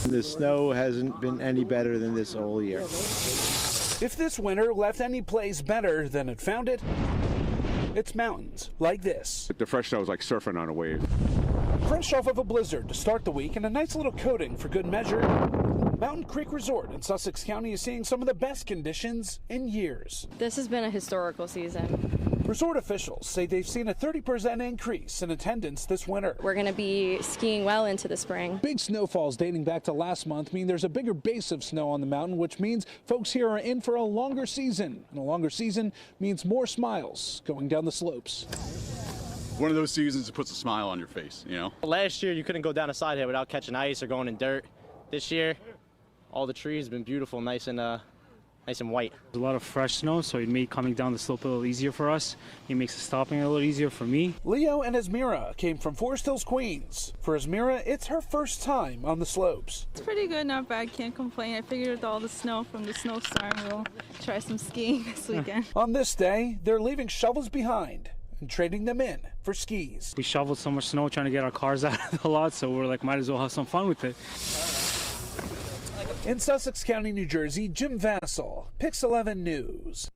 The snow hasn't been any better than this all year. If this winter left any place better than it found it, it's mountains like this. The fresh snow is like surfing on a wave. Fresh off of a blizzard to start the week and a nice little coating for good measure, Mountain Creek Resort in Sussex County is seeing some of the best conditions in years. This has been a historical season. Resort officials say they've seen a 30% increase in attendance this winter. We're going to be skiing well into the spring. Big snowfalls dating back to last month mean there's a bigger base of snow on the mountain, which means folks here are in for a longer season. And a longer season means more smiles going down the slopes. One of those seasons that puts a smile on your face, you know? Last year, you couldn't go down a side hill without catching ice or going in dirt. This year, all the trees have been beautiful, nice and white. There's a lot of fresh snow, so it made coming down the slope a little easier for us. It makes the stopping a little easier for me. Leo and Esmira came from Forest Hills, Queens. For Esmira, it's her first time on the slopes. It's pretty good, not bad, can't complain. I figured with all the snow from the snowstorm, we'll try some skiing this weekend. On this day, they're leaving shovels behind and trading them in for skis. We shoveled so much snow trying to get our cars out of the lot, so we're like, might as well have some fun with it. In Sussex County, New Jersey, Jim Vassell, Pix 11 News.